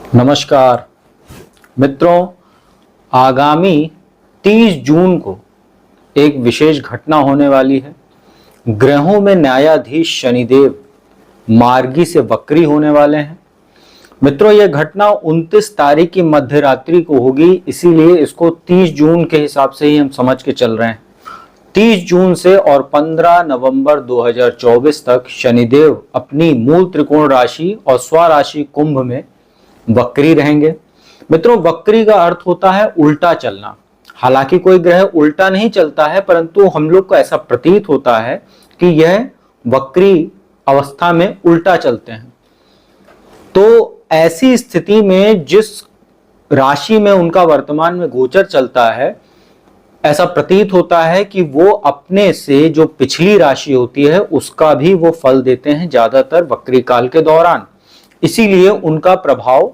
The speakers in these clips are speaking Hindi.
नमस्कार मित्रों, आगामी 30 जून को एक विशेष घटना होने वाली है। ग्रहों में न्यायाधीश शनिदेव मार्गी से वक्री होने वाले हैं। मित्रों, यह घटना 29 तारीख की मध्य रात्रि को होगी, इसीलिए इसको 30 जून के हिसाब से ही हम समझ के चल रहे हैं। 30 जून से और 15 नवंबर 2024 तक शनिदेव अपनी मूल त्रिकोण राशि और स्वराशि कुंभ में वक्री रहेंगे। मित्रों, वक्री का अर्थ होता है उल्टा चलना। हालांकि कोई ग्रह उल्टा नहीं चलता है, परंतु हम लोग को ऐसा प्रतीत होता है कि यह वक्री अवस्था में उल्टा चलते हैं। तो ऐसी स्थिति में जिस राशि में उनका वर्तमान में गोचर चलता है, ऐसा प्रतीत होता है कि वो अपने से जो पिछली राशि होती है उसका भी वो फल देते हैं ज्यादातर वक्री काल के दौरान। इसीलिए उनका प्रभाव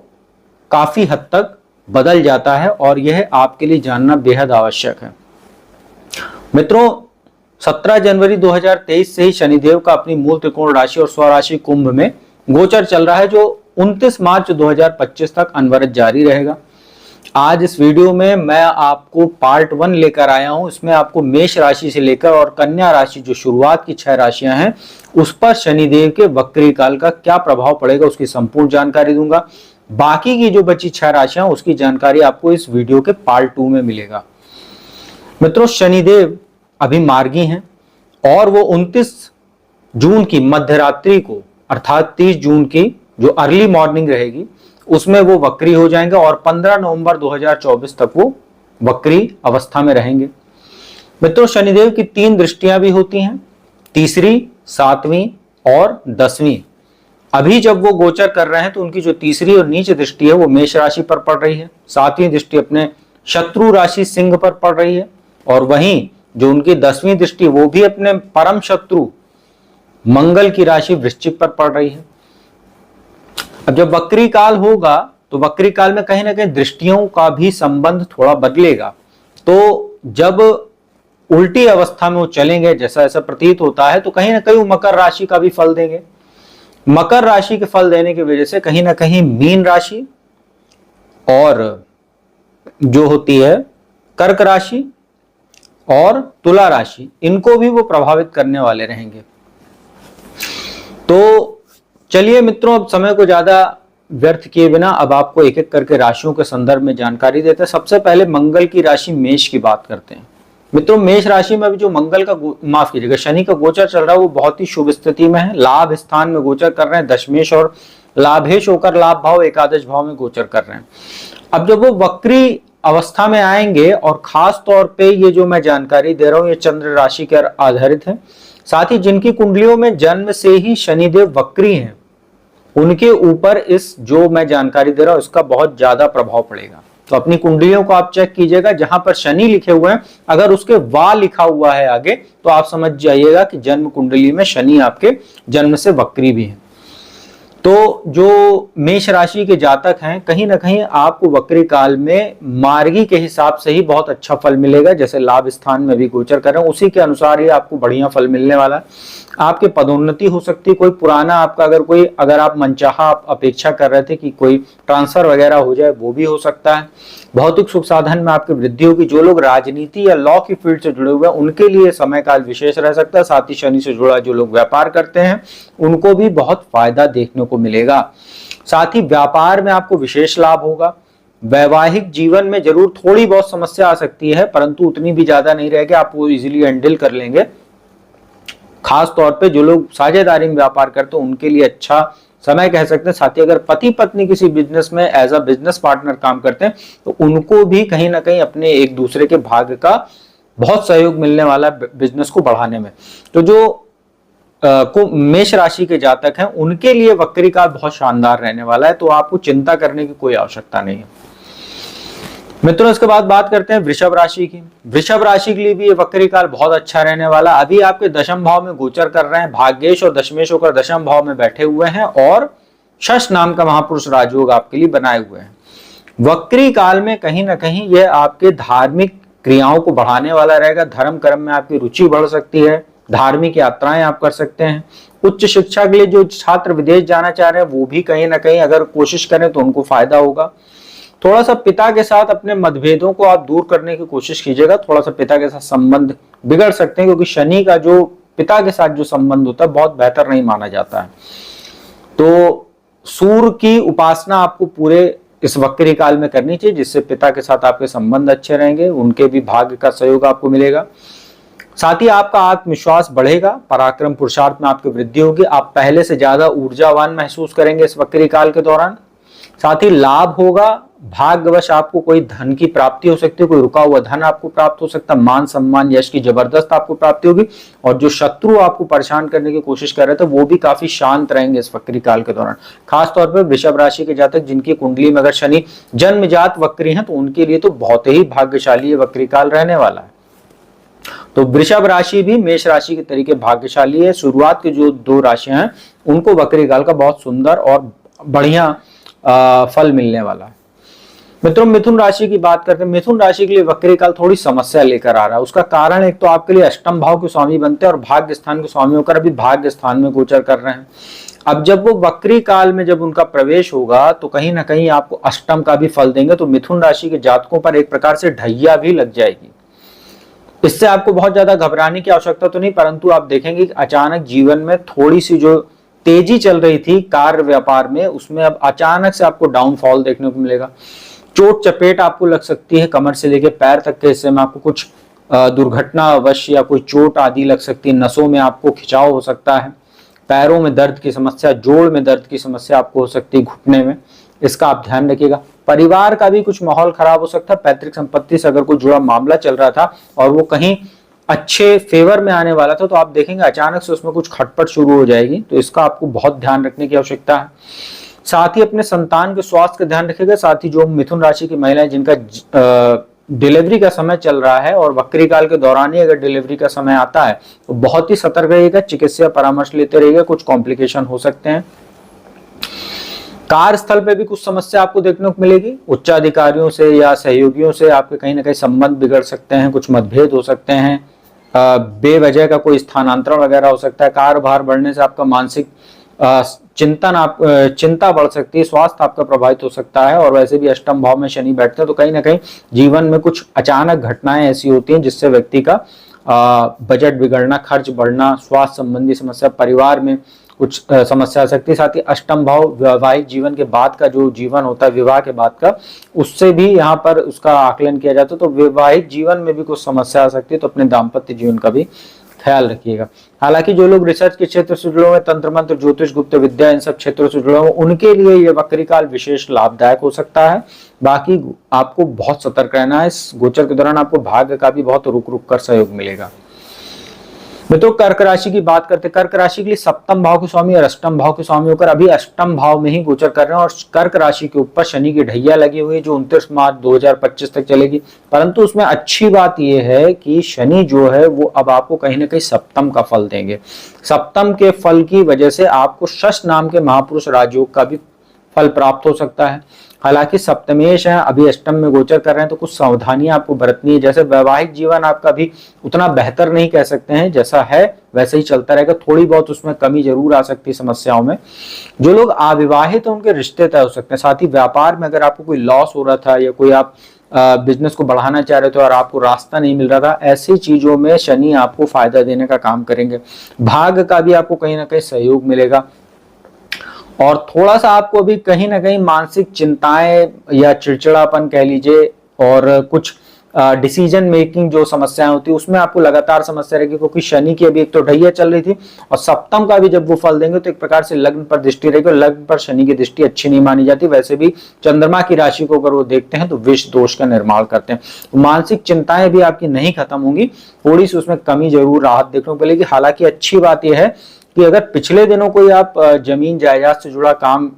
काफी हद तक बदल जाता है और यह आपके लिए जानना बेहद आवश्यक है। मित्रों, 17 जनवरी 2023 से ही शनिदेव का अपनी मूल त्रिकोण राशि और स्वराशि कुंभ में गोचर चल रहा है, जो 29 मार्च 2025 तक अनवरत जारी रहेगा। आज इस वीडियो में मैं आपको पार्ट 1 लेकर आया हूं। इसमें आपको मेष राशि से लेकर और कन्या राशि, जो शुरुआत की 6 राशियां हैं, उस पर शनिदेव के वक्री काल का क्या प्रभाव पड़ेगा उसकी संपूर्ण जानकारी दूंगा। बाकी की जो बची 6 राशियां, उसकी जानकारी आपको इस वीडियो के पार्ट 2 में मिलेगा। मित्रों, शनिदेव अभी मार्गी हैं और वो 29 जून की मध्य रात्रि को, अर्थात 30 जून की जो अर्ली मॉर्निंग रहेगी, उसमें वो वक्री हो जाएंगे और 15 नवंबर 2024 तक वो वक्री अवस्था में रहेंगे। मित्रों, शनिदेव की 3 दृष्टियां भी होती हैं, तीसरी, 7वीं और 10वीं। अभी जब वो गोचर कर रहे हैं तो उनकी जो तीसरी और नीच दृष्टि है वो मेष राशि पर पड़ रही है, 7वीं दृष्टि अपने शत्रु राशि सिंह पर पड़ रही है, और वहीं जो उनकी 10वीं दृष्टि वो भी अपने परम शत्रु मंगल की राशि वृश्चिक पर पड़ रही है। अब जब वक्री काल होगा तो वक्री काल में कहीं ना कहीं दृष्टियों का भी संबंध थोड़ा बदलेगा। तो जब उल्टी अवस्था में वो चलेंगे, जैसा ऐसा प्रतीत होता है, तो कहीं ना कहीं वो मकर राशि का भी फल देंगे। मकर राशि के फल देने की वजह से कहीं ना कहीं मीन राशि और जो होती है कर्क राशि और तुला राशि, इनको भी वो प्रभावित करने वाले रहेंगे। तो चलिए मित्रों, अब समय को ज्यादा व्यर्थ किए बिना अब आपको एक एक करके राशियों के संदर्भ में जानकारी देते हैं। सबसे पहले मंगल की राशि मेष की बात करते हैं। मित्रों, मेष राशि में अभी जो मंगल का माफ कीजिएगा शनि का गोचर चल रहा है वो बहुत ही शुभ स्थिति में है। लाभ स्थान में गोचर कर रहे हैं, दशमेश और लाभेश होकर लाभ भाव एकादश भाव में गोचर कर रहे हैं। अब जब वो वक्री अवस्था में आएंगे, और खास तौर पे ये जो मैं जानकारी दे रहा हूँ ये चंद्र राशि के आधारित है, साथ ही जिनकी कुंडलियों में जन्म से ही शनिदेव वक्री हैं उनके ऊपर इस जो मैं जानकारी दे रहा हूं इसका बहुत ज्यादा प्रभाव पड़ेगा। तो अपनी कुंडलियों को आप चेक कीजिएगा, जहां पर शनि लिखे हुए हैं अगर उसके वा लिखा हुआ है आगे तो आप समझ जाइएगा कि जन्म कुंडली में शनि आपके जन्म से वक्री भी है। तो जो मेष राशि के जातक हैं, कहीं ना कहीं आपको वक्री काल में मार्गी के हिसाब से ही बहुत अच्छा फल मिलेगा। जैसे लाभ स्थान में भी गोचर कर रहे हैं उसी के अनुसार ही आपको बढ़िया फल मिलने वाला है। आपके पदोन्नति हो सकती है, कोई पुराना आपका अगर आप मनचाहा अपेक्षा कर रहे थे कि कोई ट्रांसफर वगैरह हो जाए वो भी हो सकता है। भौतिक सुख साधन में आपकी वृद्धि होगी। जो लोग राजनीति या लॉ की फील्ड से जुड़े हुए हैं उनके लिए समय काल विशेष रह सकता है। साथ ही शनि से जुड़ा जो लोग व्यापार करते हैं उनको भी बहुत फायदा देखने को मिलेगा। साथ ही व्यापार में आपको विशेष लाभ होगा। वैवाहिक जीवन में जरूर थोड़ी बहुत समस्या आ सकती है, परंतु उतनी भी ज्यादा नहीं रहेगी, आप वो इजीली हैंडल कर लेंगे। खास तौर पे जो लोग साझेदारी में व्यापार करते हैं उनके लिए अच्छा समय कह सकते हैं। साथ ही अगर पति पत्नी किसी बिजनेस में एज अ बिजनेस पार्टनर काम करते हैं तो उनको भी कहीं ना कहीं अपने एक दूसरे के भाग्य का बहुत सहयोग मिलने वाला बिजनेस को बढ़ाने में। तो जो को मेष राशि के जातक हैं उनके लिए वक्री काल बहुत शानदार रहने वाला है, तो आपको चिंता करने की कोई आवश्यकता नहीं है। मित्रों, इसके बाद बात करते हैं वृषभ राशि की। वृषभ राशि के लिए भी ये वक्री काल बहुत अच्छा रहने वाला। अभी आपके दशम भाव में गोचर कर रहे हैं, भाग्येश और दशमेश होकर दशम भाव में बैठे हुए हैं और शश नाम का महापुरुष राजयोग आपके लिए बनाए हुए हैं। वक्री काल में कहीं ना कहीं यह आपके धार्मिक क्रियाओं को बढ़ाने वाला रहेगा। धर्म कर्म में आपकी रुचि बढ़ सकती है, धार्मिक यात्राएं आप कर सकते हैं, उच्च शिक्षा के लिए जो छात्र विदेश जाना चाह रहे हैं वो भी कहीं ना कहीं अगर कोशिश करें तो उनको फायदा होगा। थोड़ा सा पिता के साथ अपने मतभेदों को आप दूर करने की कोशिश कीजिएगा। थोड़ा सा पिता के साथ संबंध बिगड़ सकते हैं, क्योंकि शनि का जो पिता के साथ जो संबंध होता है बहुत बेहतर नहीं माना जाता है। तो सूर्य की उपासना आपको पूरे इस वक्री काल में करनी चाहिए, जिससे पिता के साथ आपके संबंध अच्छे रहेंगे, उनके भी भाग्य का सहयोग आपको मिलेगा। साथ ही आपका आत्मविश्वास बढ़ेगा, पराक्रम पुरुषार्थ में आपकी वृद्धि होगी, आप पहले से ज्यादा ऊर्जावान महसूस करेंगे इस वक्री काल के दौरान। साथ ही लाभ होगा, भाग्यवश आपको कोई धन की प्राप्ति हो सकती है, कोई रुका हुआ धन आपको प्राप्त हो सकता है, मान सम्मान यश की जबरदस्त आपको प्राप्ति होगी। और जो शत्रु आपको परेशान करने की कोशिश कर रहे थे वो भी काफी शांत रहेंगे इस वक्री काल के दौरान। खासतौर पर वृषभ राशि के जातक जिनकी कुंडली में अगर शनि जन्मजात वक्री हैं तो उनके लिए तो बहुत ही भाग्यशाली ये वक्री काल रहने वाला है। तो वृषभ राशि भी मेष राशि के तरीके भाग्यशाली है। शुरुआत की जो 2 राशियां हैं उनको वक्री काल का बहुत सुंदर और बढ़िया फल मिलने वाला है। मित्रों, मिथुन राशि की बात करते हैं। मिथुन राशि के लिए वक्री काल थोड़ी समस्या लेकर आ रहा है। उसका कारण एक तो आपके लिए अष्टम भाव के स्वामी बनते हैं और भाग्य स्थान के स्वामी होकर अभी भाग्य स्थान में गोचर कर रहे हैं। अब जब वो वक्री काल में जब उनका प्रवेश होगा तो कहीं ना कहीं आपको अष्टम का भी फल देंगे। तो मिथुन राशि के जातकों पर एक प्रकार से ढैया भी लग जाएगी। इससे आपको बहुत ज्यादा घबराने की आवश्यकता तो नहीं, परंतु आप देखेंगे कि अचानक जीवन में थोड़ी सी जो तेजी चल रही थी कार्य व्यापार में, उसमें अब अचानक से आपको डाउनफॉल देखने को मिलेगा। चोट चपेट आपको लग सकती है, कमर से लेकर पैर तक के हिस्से में आपको कुछ दुर्घटना अवश्य या कोई चोट आदि लग सकती है। नसों में आपको खिंचाव हो सकता है, पैरों में दर्द की समस्या, जोड़ में दर्द की समस्या आपको हो सकती है, घुटने में, इसका आप ध्यान रखिएगा। परिवार का भी कुछ माहौल खराब हो सकता है। पैतृक संपत्ति से अगर कोई जुड़ा मामला चल रहा था और वो कहीं अच्छे फेवर में आने वाला था तो आप देखेंगे अचानक से उसमें कुछ खटपट शुरू हो जाएगी। तो इसका आपको बहुत ध्यान रखने की आवश्यकता है। साथ ही अपने संतान के स्वास्थ्य का ध्यान रखिएगा। साथ ही जो मिथुन राशि की महिलाएं जिनका डिलीवरी का समय चल रहा है और वक्री काल के दौरान ही अगर डिलीवरी का समय आता है तो बहुत ही सतर्क रहिएगा, चिकित्सा परामर्श लेते रहिएगा, कुछ कॉम्प्लिकेशन हो सकते हैं। कार्यस्थल पे भी कुछ समस्या आपको देखने को मिलेगी। उच्चाधिकारियों से या सहयोगियों से आपके कहीं ना कहीं संबंध बिगड़ सकते हैं, कुछ मतभेद हो सकते हैं, बेवजह का कोई स्थानांतरण वगैरह हो सकता है। कार्यभार बढ़ने से आपका मानसिक चिंता बढ़ सकती है, स्वास्थ्य आपका प्रभावित हो सकता है। और वैसे भी अष्टम भाव में शनि बैठते हैं तो कहीं ना कहीं जीवन में कुछ अचानक घटनाएं ऐसी होती हैं जिससे व्यक्ति का बजट बिगड़ना, खर्च बढ़ना, स्वास्थ्य संबंधी समस्या, परिवार में कुछ समस्या आ सकती है। साथ ही अष्टम भाव वैवाहिक जीवन के बाद का जो जीवन होता है, विवाह के बाद का, उससे भी यहाँ पर उसका आकलन किया जाता है। तो वैवाहिक जीवन में भी कुछ समस्या आ सकती है, तो अपने दाम्पत्य जीवन का भी ख्याल रखिएगा। हालांकि जो लोग रिसर्च के क्षेत्र से जुड़े हुए, तंत्र मंत्र, ज्योतिष, गुप्त विद्या, इन सब क्षेत्रों से जुड़े हुए, उनके लिए ये वक्री काल विशेष लाभदायक हो सकता है। बाकी आपको बहुत सतर्क रहना है। इस गोचर के दौरान आपको भाग्य का भी बहुत रुक रुक कर सहयोग मिलेगा। मित्रों, कर्क राशि की बात करते हैं। कर्क राशि के लिए सप्तम भाव के स्वामी और अष्टम भाव के स्वामी होकर अभी अष्टम भाव में ही गोचर कर रहे हैं और कर्क राशि के ऊपर शनि की ढैया लगी हुई है जो 29 मार्च 2025 तक चलेगी। परंतु उसमें अच्छी बात यह है कि शनि जो है वो अब आपको कहीं ना कहीं सप्तम का फल देंगे। सप्तम के फल की वजह से आपको शश नाम के महापुरुष राजयोग का भी फल प्राप्त हो सकता है। हालांकि सप्तमेश है, अभी अष्टम में गोचर कर रहे हैं तो कुछ सावधानियां आपको बरतनी है। जैसे वैवाहिक जीवन आपका भी उतना बेहतर नहीं कह सकते हैं, जैसा है वैसे ही चलता रहेगा, थोड़ी बहुत उसमें कमी जरूर आ सकती है समस्याओं में। जो लोग अविवाहित हैं उनके रिश्ते तय हो सकते हैं। साथ ही व्यापार में अगर आपको कोई लॉस हो रहा था या कोई आप बिजनेस को बढ़ाना चाह रहे थे और आपको रास्ता नहीं मिल रहा था, ऐसी चीजों में शनि आपको फायदा देने का काम करेंगे। भाग्य का भी आपको कहीं ना कहीं सहयोग मिलेगा और थोड़ा सा आपको भी कहीं ना कहीं मानसिक चिंताएं या चिड़चिड़ापन कह लीजिए और कुछ डिसीजन मेकिंग जो समस्याएं होती है उसमें आपको लगातार समस्या रहेगी, क्योंकि शनि की अभी एक तो ढैया चल रही थी और सप्तम का भी जब वो फल देंगे तो एक प्रकार से लग्न पर दृष्टि रहेगी और लग्न पर शनि की दृष्टि अच्छी नहीं मानी जाती। वैसे भी चंद्रमा की राशि को अगर वो देखते हैं तो विष दोष का निर्माण करते हैं। तो मानसिक चिंताएं भी आपकी नहीं खत्म होंगी, थोड़ी सी उसमें कमी जरूर राहत देखने को मिलेगी। हालांकि अच्छी बात यह है कि अगर पिछले दिनों कोई आप जमीन जायदाद से जुड़ा काम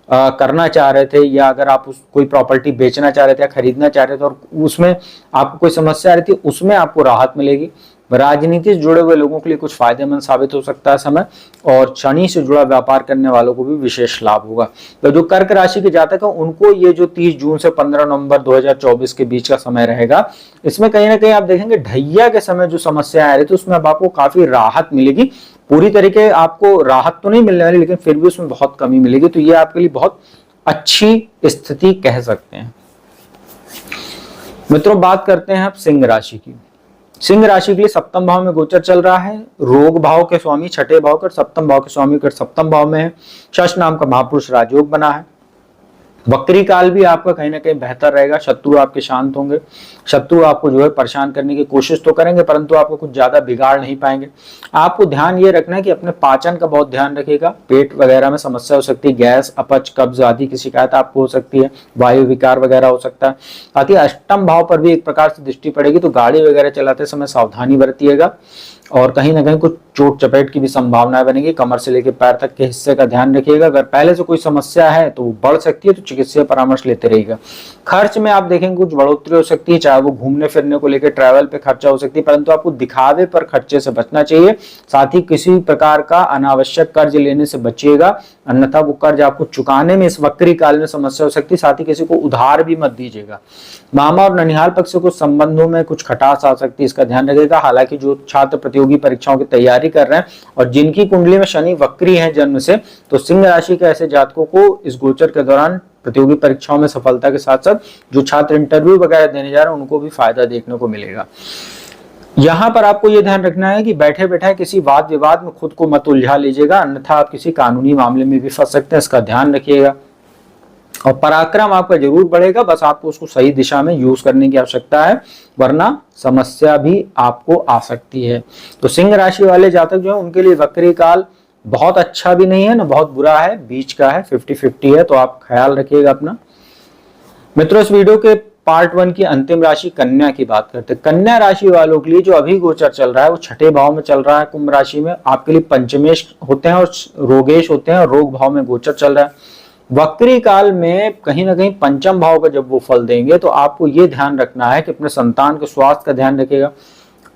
करना चाह रहे थे या अगर आप कोई प्रॉपर्टी बेचना चाह रहे थे या खरीदना चाह रहे थे और उसमें आपको कोई समस्या आ रही थी, उसमें आपको राहत मिलेगी। राजनीति से जुड़े हुए लोगों के लिए कुछ फायदेमंद साबित हो सकता है समय, और शनि से जुड़ा व्यापार करने वालों को भी विशेष लाभ होगा। तो जो कर्क राशि के जातक हैं उनको ये जो 30 जून से 15 नवंबर 2024 के बीच का समय रहेगा, इसमें कहीं ना कहीं आप देखेंगे ढैया के समय जो समस्या आ रही थी उसमें अब आपको काफी राहत मिलेगी। पूरी तरीके आपको राहत तो नहीं मिलने वाली, लेकिन फिर भी उसमें बहुत कमी मिलेगी। तो ये आपके लिए बहुत अच्छी स्थिति कह सकते हैं। मित्रों, बात करते हैं अब सिंह राशि की। सिंह राशि के लिए सप्तम भाव में गोचर चल रहा है। रोग भाव के स्वामी छठे भाव कर, सप्तम भाव के स्वामी कर सप्तम भाव में है। शश नाम का महापुरुष राजयोग बना है। वक्री काल भी आपका कहीं ना कहीं बेहतर रहेगा। शत्रु आपके शांत होंगे। शत्रु आपको जो है परेशान करने की कोशिश तो करेंगे, परंतु आपको कुछ ज्यादा बिगाड़ नहीं पाएंगे। आपको ध्यान ये रखना है कि अपने पाचन का बहुत ध्यान रखिएगा। पेट वगैरह में समस्या हो सकती है, गैस, अपच, कब्ज आदि की शिकायत आपको हो सकती है, वायु विकार वगैरह हो सकता है। साथ ही अष्टम भाव पर भी एक प्रकार से दृष्टि पड़ेगी, तो गाड़ी वगैरह चलाते समय सावधानी बरतिएगा और कहीं ना कहीं कुछ चोट चपेट की भी संभावनाएं बनेगी। कमर से लेकर पैर तक के हिस्से का ध्यान रखिएगा। अगर पहले से कोई समस्या है तो वो बढ़ सकती है, तो चिकित्सीय परामर्श लेते रहिएगा। खर्च में आप देखेंगे कुछ बढ़ोतरी हो सकती है, चाहे वो घूमने फिरने को लेकर ट्रैवल पे खर्चा हो सकती है, परंतु आपको दिखावे पर खर्चे से बचना चाहिए। साथ ही किसी प्रकार का अनावश्यक कर्ज लेने से बचिएगा, अन्यथा वो कर्ज आपको चुकाने में इस वक्री काल में समस्या हो सकती है। साथ ही किसी को उधार भी मत दीजिएगा। मामा और ननिहाल पक्ष से कुछ संबंधों में कुछ खटास आ सकती है, इसका ध्यान रखिएगा। हालांकि जो छात्र प्रतियोगी परीक्षाओं की तैयारी कर रहे हैं और जिनकी कुंडली में शनि वक्री है जन्म से, तो सिंह राशि के ऐसे जातकों को इस गोचर के दौरान प्रतियोगी परीक्षाओं में सफलता के साथ साथ जो छात्र इंटरव्यू वगैरह देने जा रहे हैं उनको भी फायदा देखने को मिलेगा। यहां पर आपको यह ध्यान रखना है कि बैठे बैठे किसी वाद विवाद में खुद को मत उलझा लीजिएगा, अन्यथा आप किसी कानूनी मामले में भी फंस सकते हैं, इसका ध्यान रखिएगा। और पराक्रम आपका जरूर बढ़ेगा, बस आपको उसको सही दिशा में यूज करने की आवश्यकता है, वरना समस्या भी आपको आ सकती है। तो सिंह राशि वाले जातक जो है उनके लिए वक्री काल बहुत अच्छा भी नहीं है ना बहुत बुरा है, बीच का है, 50-50 है। तो आप ख्याल रखिएगा अपना। मित्रों, इस वीडियो के पार्ट 1 की अंतिम राशि कन्या की बात करते हैं। कन्या राशि वालों के लिए जो अभी गोचर चल रहा है वो छठे भाव में चल रहा है। कुंभ राशि में आपके लिए पंचमेश होते हैं और रोगेश होते हैं, और रोग भाव में गोचर चल रहा है। वक्री काल में कहीं ना कहीं पंचम भाव का जब वो फल देंगे, तो आपको ये ध्यान रखना है कि अपने संतान के स्वास्थ्य का ध्यान रखिएगा।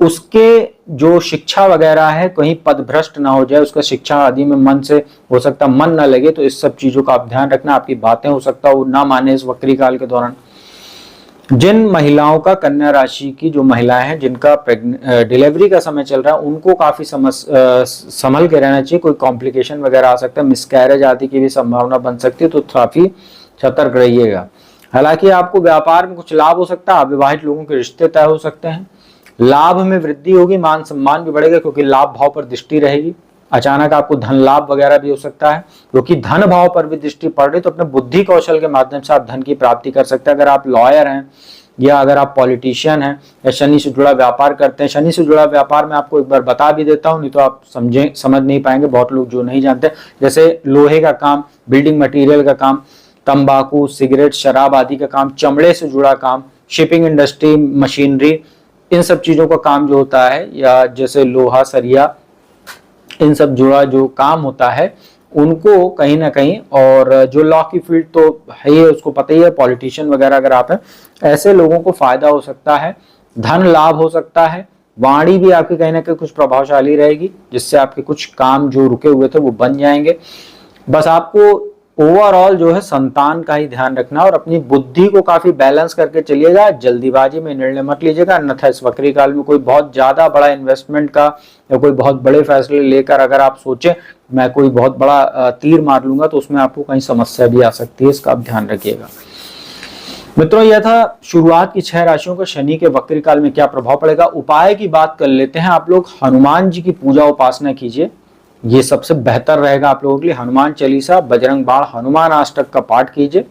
उसके जो शिक्षा वगैरह है कहीं पद भ्रष्ट ना हो जाए, उसका शिक्षा आदि में मन से हो सकता मन ना लगे, तो इस सब चीजों का आप ध्यान रखना। आपकी बातें हो सकता वो ना माने इस वक्री काल के दौरान। जिन महिलाओं का कन्या राशि की जो महिलाएं हैं जिनका डिलीवरी का समय चल रहा है, उनको काफी संभल के रहना चाहिए। कोई कॉम्प्लिकेशन वगैरह आ सकता है, मिसकैरेज आदि की भी संभावना बन सकती है, तो काफी सतर्क रहिएगा। हालांकि आपको व्यापार में कुछ लाभ हो सकता है, अविवाहित लोगों के रिश्ते तय हो सकते हैं, लाभ में वृद्धि होगी, मान सम्मान भी बढ़ेगा क्योंकि लाभ भाव पर दृष्टि रहेगी। अचानक आपको धन लाभ वगैरह भी हो सकता है, क्योंकि धन भाव पर भी दृष्टि पड़ रही, तो अपने बुद्धि कौशल के माध्यम से आप धन की प्राप्ति कर सकते हैं। अगर आप लॉयर हैं या अगर आप पॉलिटिशियन हैं या शनि से जुड़ा व्यापार करते हैं, शनि से जुड़ा व्यापार मैं आपको एक बार बता भी देता हूं, नहीं तो आप समझ नहीं पाएंगे, बहुत लोग जो नहीं जानते। जैसे लोहे का काम, बिल्डिंग मटीरियल का काम, तंबाकू, सिगरेट, शराब आदि का काम, चमड़े से जुड़ा काम, शिपिंग इंडस्ट्री, मशीनरी, इन सब चीजों का काम जो होता है, या जैसे लोहा, सरिया, इन सब जुड़ा जो काम होता है उनको कहीं ना कहीं, और जो लॉ की फील्ड तो है ही, उसको पता ही है, पॉलिटिशियन वगैरह अगर आप हैं, ऐसे लोगों को फायदा हो सकता है, धन लाभ हो सकता है। वाणी भी आपकी कहीं ना कहीं कुछ प्रभावशाली रहेगी, जिससे आपके कुछ काम जो रुके हुए थे वो बन जाएंगे। बस आपको ओवरऑल जो है संतान का ही ध्यान रखना और अपनी बुद्धि को काफी बैलेंस करके चलिएगा। जल्दीबाजी में निर्णय मत लीजिएगा, अन्यथा इस वक्री काल में कोई बहुत ज्यादा बड़ा इन्वेस्टमेंट का या कोई बहुत बड़े फैसले लेकर अगर आप सोचें मैं कोई बहुत बड़ा तीर मार लूंगा, तो उसमें आपको कहीं समस्या भी आ सकती है, इसका आप ध्यान रखिएगा। मित्रों, यह था शुरुआत की 6 राशियों का शनि के वक्री काल में क्या प्रभाव पड़ेगा। उपाय की बात कर लेते हैं। आप लोग हनुमान जी की पूजा उपासना कीजिए, ये सबसे बेहतर रहेगा आप लोगों के लिए। हनुमान चालीसा, बजरंग बाण, हनुमान अष्टक का पाठ कीजिए।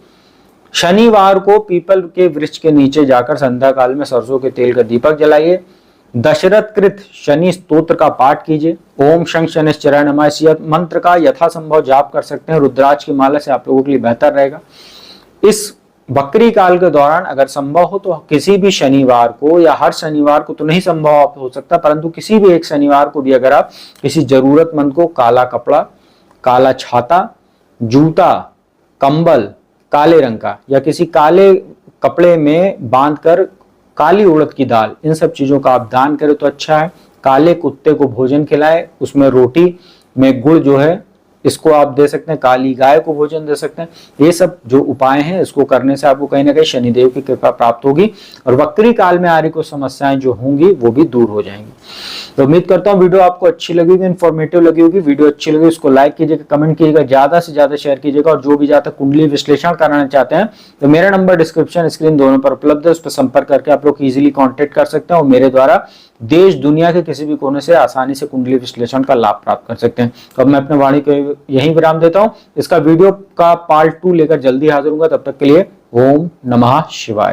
शनिवार को पीपल के वृक्ष के नीचे जाकर संध्या काल में सरसों के तेल का दीपक जलाइए। दशरथ कृत शनि स्तोत्र का पाठ कीजिए। ओम शं शनिश्चराय नमः इस मंत्र का यथासंभव जाप कर सकते हैं। रुद्राक्ष की माला से आप लोगों के लिए बेहतर रहेगा। इस वक्री काल के दौरान अगर संभव हो तो किसी भी शनिवार को, या हर शनिवार को तो नहीं संभव हो सकता, परंतु किसी भी एक शनिवार को भी अगर आप किसी जरूरतमंद को काला कपड़ा, काला छाता, जूता, कंबल काले रंग का, या किसी काले कपड़े में बांधकर काली उड़द की दाल, इन सब चीजों का आप दान करें तो अच्छा है। काले कुत्ते को भोजन खिलाए, उसमें रोटी में गुड़ जो है इसको आप दे सकते हैं, काली गाय को भोजन दे सकते हैं। ये सब जो उपाय हैं इसको करने से आपको कहीं ना कहीं शनिदेव की कृपा प्राप्त होगी और वक्री काल में आ रही कुछ समस्याएं जो होंगी वो भी दूर हो जाएंगी। तो उम्मीद करता हूँ वीडियो आपको अच्छी लगी होगी, इन्फॉर्मेटिव लगी होगी। वीडियो अच्छी लगी उसको लाइक कीजिएगा, कमेंट कीजिएगा, ज्यादा से ज्यादा शेयर कीजिएगा। और जो भी ज्यादा कुंडली विश्लेषण कराना चाहते हैं तो मेरा नंबर डिस्क्रिप्शन स्क्रीन दोनों पर उपलब्ध है, उस पर संपर्क करके आप लोग इजीली कांटेक्ट कर सकते हैं और मेरे द्वारा देश दुनिया के किसी भी कोने से आसानी से कुंडली विश्लेषण का लाभ प्राप्त कर सकते हैं। तो अब मैं अपने वाणी को यहीं विराम देता हूं। इसका वीडियो का पार्ट 2 लेकर जल्दी हाजिर होगा। तब तक के लिए ओम नमः शिवाय।